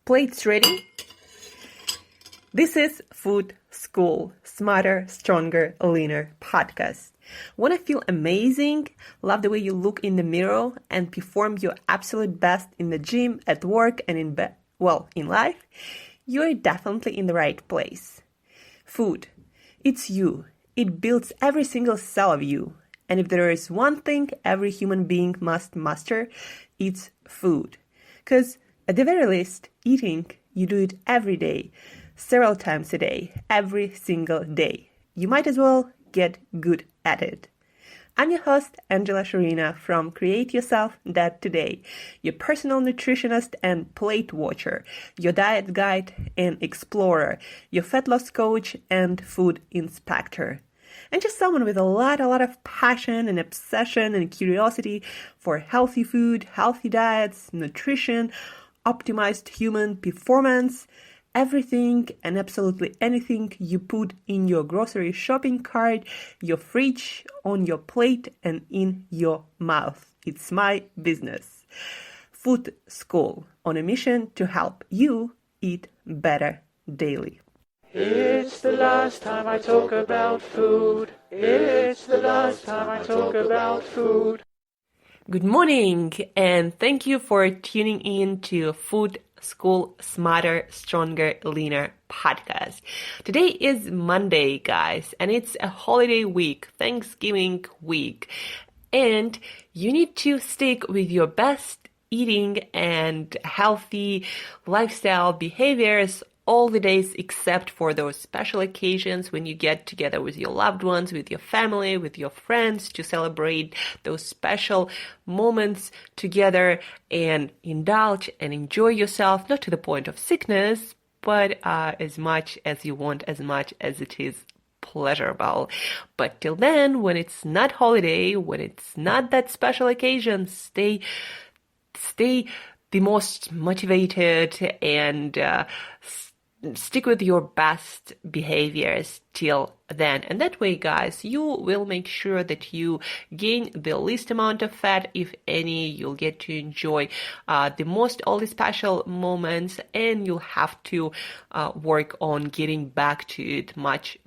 Plates ready? This is Food School, Smarter, Stronger, Leaner podcast. Want to feel amazing, love the way you look in the mirror, and perform your absolute best in the gym, at work, and in life? You're definitely in the right place. Food. It's you. It builds every single cell of you. And if there is one thing every human being must master, it's food. Because at the very least, eating, you do it every day, several times a day, every single day. You might as well get good at it. I'm your host, Shurina from Create Yourself That Today, your personal nutritionist and plate watcher, your diet guide and explorer, your fat loss coach and food inspector. And just someone with a lot of passion and obsession and curiosity for healthy food, healthy diets, nutrition, optimized human performance, everything and absolutely anything you put in your grocery shopping cart, your fridge, on your plate, and in your mouth. It's my business. Food School, on a mission to help you eat better daily. It's the last time I talk about food. It's the last time I talk about food. Good morning, and thank you for tuning in to Food School Smarter, Stronger, Leaner podcast. Today is Monday, guys, and it's a holiday week, Thanksgiving week, and you need to stick with your best eating and healthy lifestyle behaviors all the days except for those special occasions when you get together with your loved ones, with your family, with your friends to celebrate those special moments together and indulge and enjoy yourself, not to the point of sickness, but as much as you want, as much as it is pleasurable. But till then, when it's not holiday, when it's not that special occasion, stay the most motivated and stick with your best behaviors till then. And that way, guys, you will make sure that you gain the least amount of fat, if any. You'll get to enjoy all the special moments, and you'll have to work on getting back to it much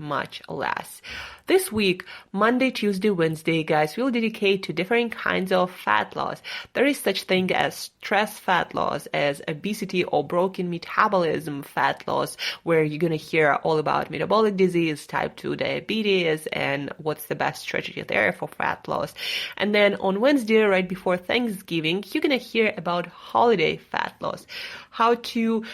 less. This week, Monday, Tuesday, Wednesday, guys, we'll dedicate to different kinds of fat loss. There is such thing as stress fat loss, as obesity or broken metabolism fat loss, where you're going to hear all about metabolic disease, type 2 diabetes, and what's the best strategy there for fat loss. And then on Wednesday, right before Thanksgiving, you're going to hear about holiday fat loss, how to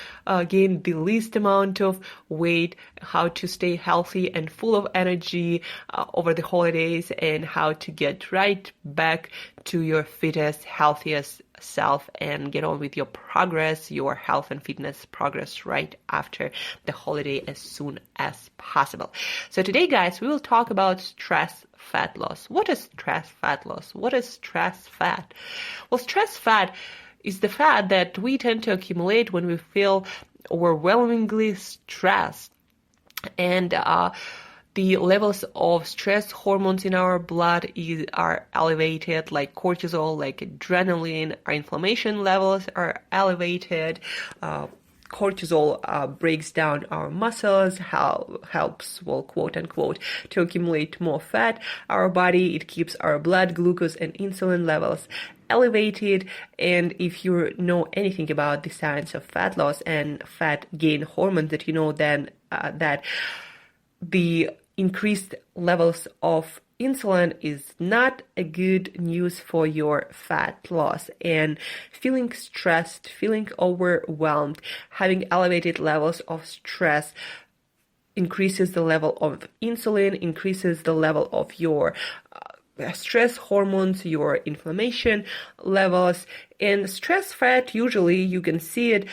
gain the least amount of weight, how to stay healthy and full of energy over the holidays, and how to get right back to your fittest, healthiest self and get on with your progress, your health and fitness progress right after the holiday as soon as possible. So today, guys, we will talk about stress fat loss. What is stress fat loss? What is stress fat? Well, stress fat is the fat that we tend to accumulate when we feel overwhelmingly stressed. And the levels of stress hormones in our blood are elevated, like cortisol, like adrenaline. Our inflammation levels are elevated. Cortisol breaks down our muscles, helps, well, quote unquote, to accumulate more fat. Our body, it keeps our blood glucose and insulin levels elevated. And if you know anything about the science of fat loss and fat gain hormones, that you know then that the increased levels of insulin is not a good news for your fat loss. And feeling stressed, feeling overwhelmed, having elevated levels of stress increases the level of insulin, increases the level of your stress hormones, your inflammation levels. And stress fat, usually you can see it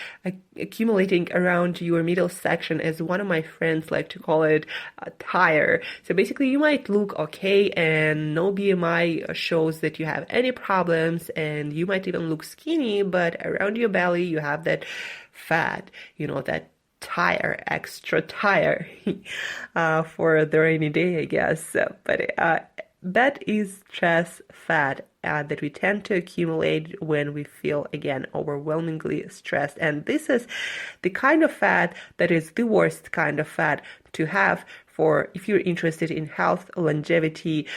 accumulating around your middle section, as one of my friends like to call it a tire. So basically you might look okay and no BMI shows that you have any problems, and you might even look skinny, but around your belly you have that fat, that tire, extra tire for the rainy day, I guess. But that is stress fat that we tend to accumulate when we feel, again, overwhelmingly stressed. And this is the kind of fat that is the worst kind of fat to have for if you're interested in health, longevity,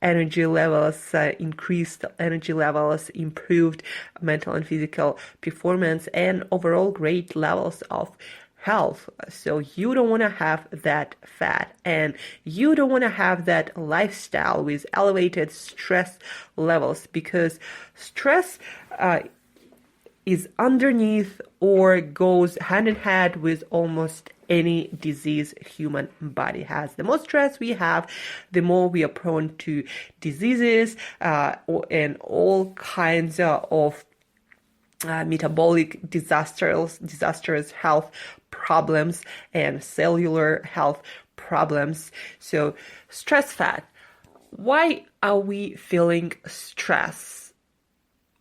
energy levels, increased energy levels, improved mental and physical performance, and overall great levels of health. So you don't want to have that fat, and you don't want to have that lifestyle with elevated stress levels, because stress is underneath or goes hand in hand with almost any disease human body has. The more stress we have, the more we are prone to diseases and all kinds of metabolic disastrous health problems and cellular health problems. So stress fat. Why are we feeling stress?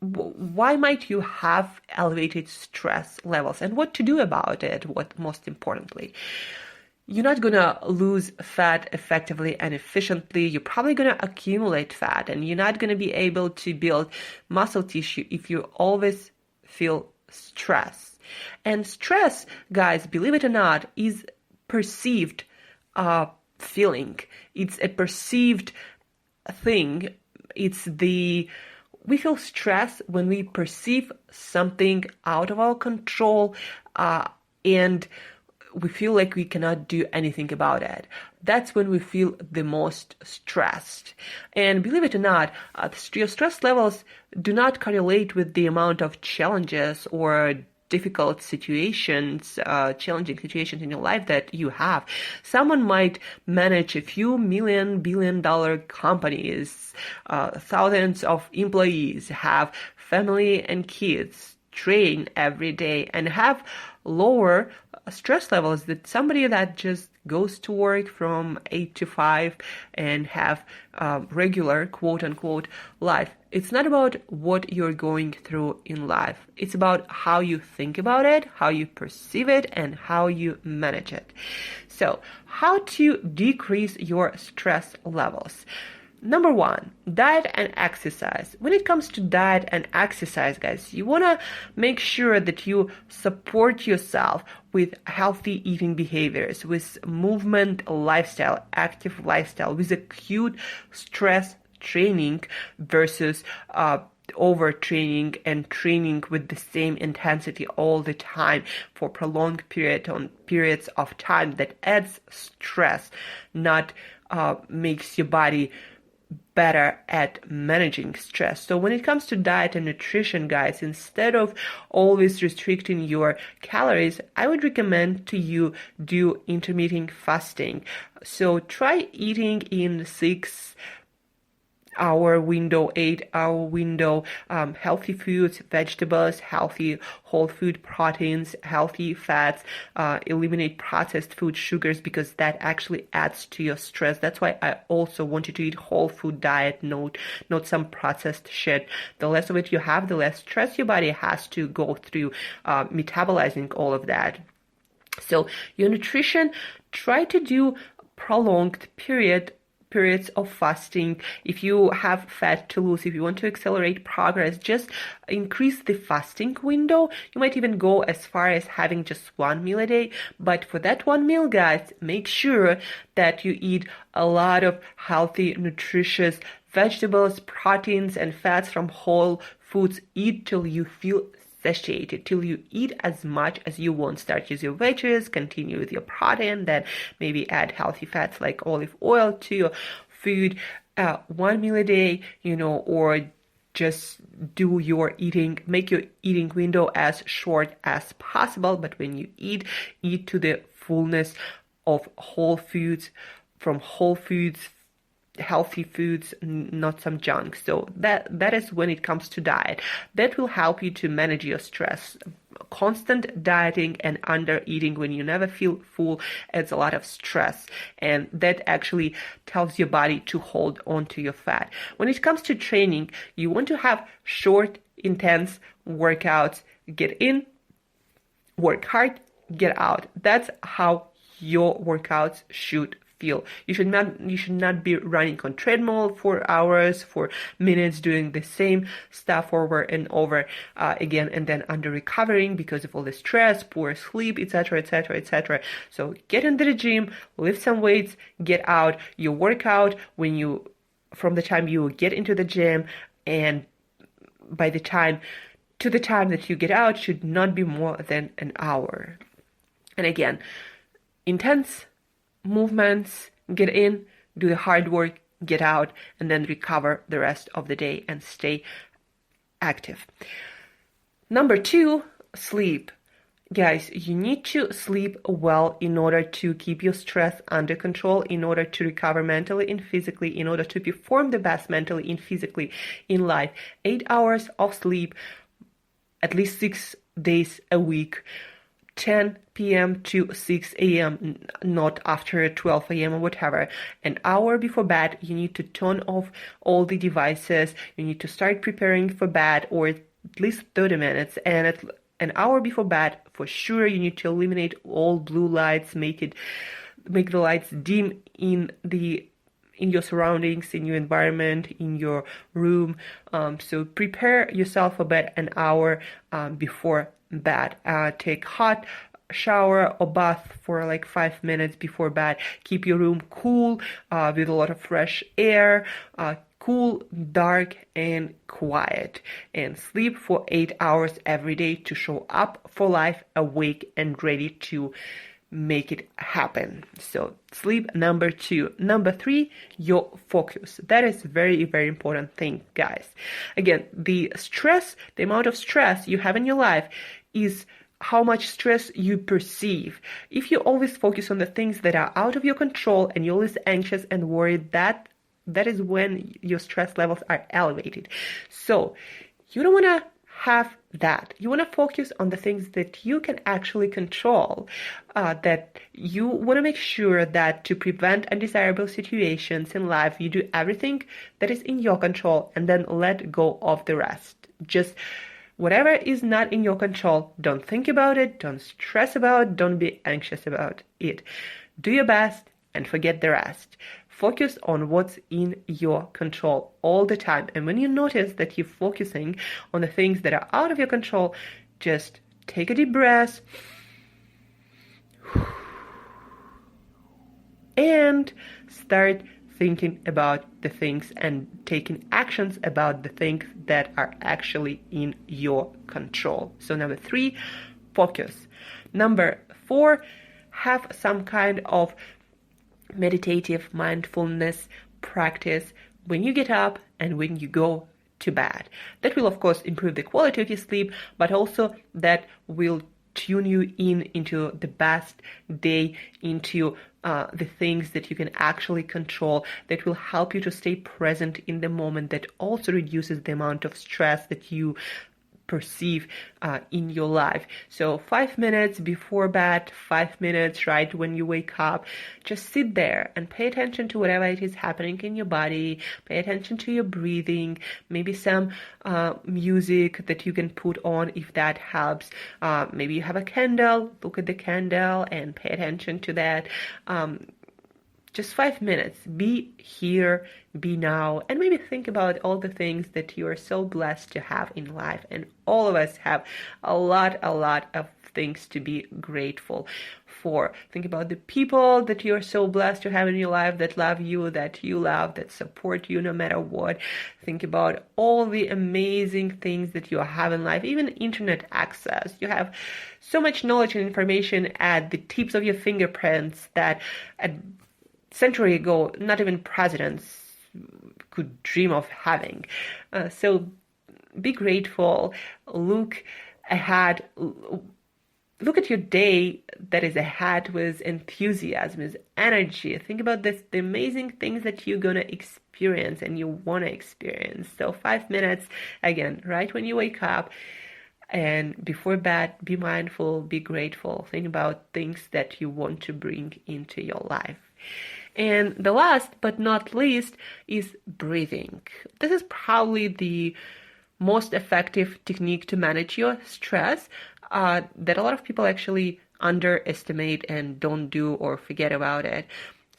Why might you have elevated stress levels, and what to do about it? What most importantly? You're not going to lose fat effectively and efficiently. You're probably going to accumulate fat, and you're not going to be able to build muscle tissue if you always feel stress. And stress, guys, believe it or not, is perceived feeling. It's a perceived thing. We feel stress when we perceive something out of our control, and we feel like we cannot do anything about it. That's when we feel the most stressed. And believe it or not, your stress levels do not correlate with the amount of challenges or difficult situations, challenging situations in your life that you have. Someone might manage a few billion-dollar companies, thousands of employees, have family and kids, train every day, and have lower stress levels than somebody that just goes to work from 8 to 5 and have regular quote-unquote life. It's not about what you're going through in life. It's about how you think about it, how you perceive it, and how you manage it. So, how to decrease your stress levels? Number one, diet and exercise. When it comes to diet and exercise, guys, you want to make sure that you support yourself with healthy eating behaviors, with movement lifestyle, active lifestyle, with acute stress training versus overtraining and training with the same intensity all the time for prolonged periods of time. That adds stress, not makes your body better at managing stress. So when it comes to diet and nutrition, guys, instead of always restricting your calories, I would recommend to you do intermittent fasting. So try eating in 6-hour window, 8-hour window, healthy foods, vegetables, healthy whole food proteins, healthy fats, eliminate processed food, sugars, because that actually adds to your stress. That's why I also want you to eat whole food diet, not some processed shit. The less of it you have, the less stress your body has to go through metabolizing all of that. So your nutrition, try to do prolonged periods of fasting. If you have fat to lose, if you want to accelerate progress, just increase the fasting window. You might even go as far as having just one meal a day. But for that one meal, guys, make sure that you eat a lot of healthy, nutritious vegetables, proteins, and fats from whole foods. Eat till you feel satiated, till you eat as much as you want. Start with your veggies, continue with your protein, then maybe add healthy fats like olive oil to your food. One meal a day, or just do your eating, make your eating window as short as possible. But when you eat to the fullness of whole foods, from whole foods, healthy foods, not some junk. So that is when it comes to diet. That will help you to manage your stress. Constant dieting and under eating when you never feel full adds a lot of stress, and that actually tells your body to hold on to your fat. When it comes to training, you want to have short, intense workouts. Get in, work hard, get out. That's how your workouts should feel. You should not be running on treadmill for hours, for minutes, doing the same stuff over and over again, and then under recovering because of all the stress, poor sleep, etc., etc., etc. So get into the gym, lift some weights, get out. You work out from the time you get into the gym, and by the time that you get out should not be more than an hour. And again, intense movements, get in, do the hard work, get out, and then recover the rest of the day and stay active. Number 2, sleep. Guys, you need to sleep well in order to keep your stress under control, in order to recover mentally and physically, in order to perform the best mentally and physically in life. 8 hours of sleep, at least 6 days a week, 10 p.m. to 6 a.m., not after 12 a.m. or whatever. An hour before bed, you need to turn off all the devices. You need to start preparing for bed, or at least 30 minutes. And at an hour before bed, for sure, you need to eliminate all blue lights, make the lights dim in your surroundings, in your environment, in your room. So prepare yourself for bed an hour before bed. Take hot shower or bath for like 5 minutes before bed. Keep your room cool with a lot of fresh air. Cool, dark, and quiet, and sleep for 8 hours every day to show up for life awake and ready to make it happen. So sleep, number 2. Number 3, your focus. That is very, very important thing, guys. Again, the amount of stress you have in your life is how much stress you perceive. If you always focus on the things that are out of your control and you're always anxious and worried, that is when your stress levels are elevated. So you don't want to have that. You want to focus on the things that you can actually control, that you want to make sure that to prevent undesirable situations in life, you do everything that is in your control and then let go of the rest. Just whatever is not in your control, don't think about it, don't stress about it, don't be anxious about it. Do your best and forget the rest. Focus on what's in your control all the time. And when you notice that you're focusing on the things that are out of your control, just take a deep breath and start thinking about the things and taking actions about the things that are actually in your control. So number 3, focus. Number 4, have some kind of meditative mindfulness practice when you get up and when you go to bed. That will, of course, improve the quality of your sleep, but also that will tune you into the best day, into the things that you can actually control, that will help you to stay present in the moment, that also reduces the amount of stress that you perceive in your life. So 5 minutes before bed, 5 minutes right when you wake up, just sit there and pay attention to whatever it is happening in your body. Pay attention to your breathing, maybe some music that you can put on if that helps. Maybe you have a candle, look at the candle and pay attention to that. Just 5 minutes, be here, be now, and maybe think about all the things that you are so blessed to have in life. And all of us have a lot of things to be grateful for. Think about the people that you are so blessed to have in your life, that love you, that you love, that support you no matter what. Think about all the amazing things that you have in life, even internet access. You have so much knowledge and information at the tips of your fingerprints that century ago, not even presidents could dream of having. So be grateful, look ahead, look at your day that is ahead with enthusiasm, with energy. Think about the amazing things that you're going to experience and you want to experience. So 5 minutes, again, right when you wake up, and before bed, be mindful, be grateful. Think about things that you want to bring into your life. And the last but not least is breathing. This is probably the most effective technique to manage your stress that a lot of people actually underestimate and don't do or forget about it.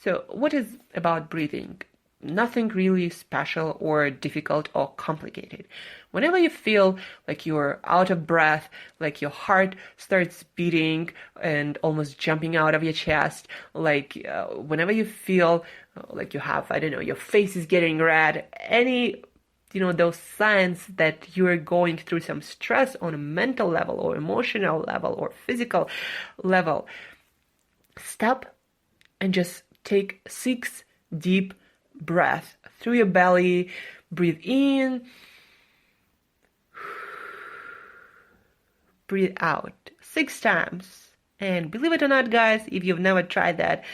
So what is about breathing? Nothing really special or difficult or complicated. Whenever you feel like you're out of breath, like your heart starts beating and almost jumping out of your chest, like whenever you feel like you have, I don't know, your face is getting red, any those signs that you are going through some stress on a mental level or emotional level or physical level, stop and just take 6 deep breaths through your belly. Breathe in, breathe out 6 times. And believe it or not, guys, if you've never tried that,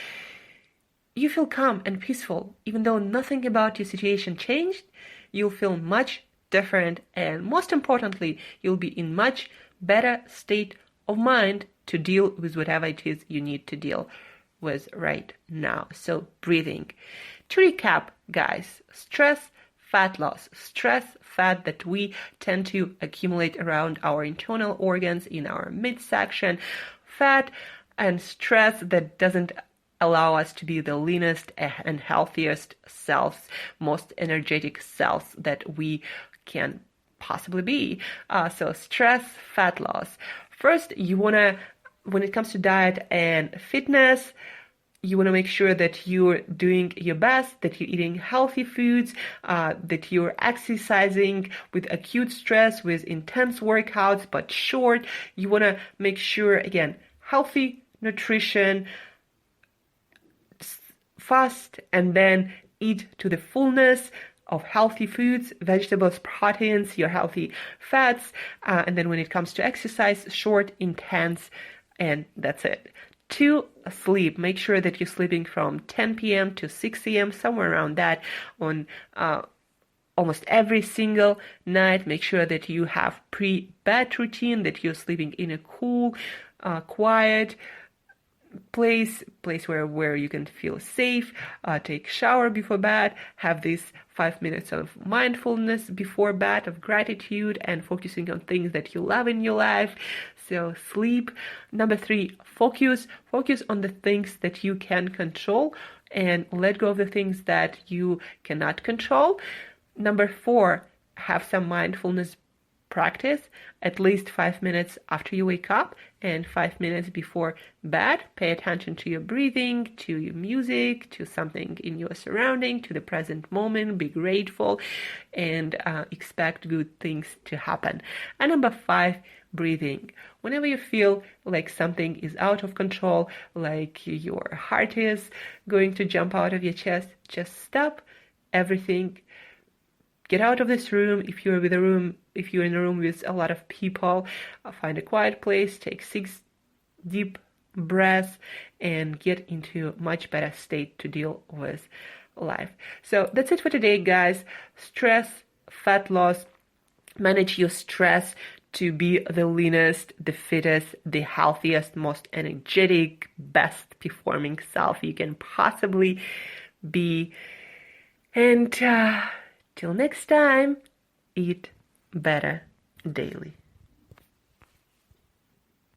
you feel calm and peaceful. Even though nothing about your situation changed, you'll feel much different, and most importantly, you'll be in much better state of mind to deal with whatever it is you need to deal with right now. So breathing. To recap, guys, stress, fat loss. Stress, fat that we tend to accumulate around our internal organs in our midsection. Fat and stress that doesn't allow us to be the leanest and healthiest selves, most energetic selves that we can possibly be. So stress, fat loss. First, you want to, when it comes to diet and fitness, you want to make sure that you're doing your best, that you're eating healthy foods, that you're exercising with acute stress, with intense workouts, but short. You want to make sure, again, healthy nutrition, fast, and then eat to the fullness of healthy foods, vegetables, proteins, your healthy fats, and then when it comes to exercise, short, intense, and that's it. 2, sleep. Make sure that you're sleeping from 10 p.m. to 6 a.m., somewhere around that on almost every single night. Make sure that you have pre-bed routine, that you're sleeping in a cool, quiet place where you can feel safe. Take shower before bed. Have these 5 minutes of mindfulness before bed, of gratitude and focusing on things that you love in your life. So sleep. Number 3, focus on the things that you can control and let go of the things that you cannot control. Number 4, have some mindfulness practice at least 5 minutes after you wake up and 5 minutes before bed. Pay attention to your breathing, to your music, to something in your surrounding, to the present moment. Be grateful and expect good things to happen. And number 5, breathing. Whenever you feel like something is out of control, like your heart is going to jump out of your chest, just stop everything. Get out of this room. If you're in a room with a lot of people, find a quiet place, take 6 deep breaths, and get into a much better state to deal with life. So that's it for today, guys. Stress, fat loss, manage your stress to be the leanest, the fittest, the healthiest, most energetic, best performing self you can possibly be. And till next time, eat better daily.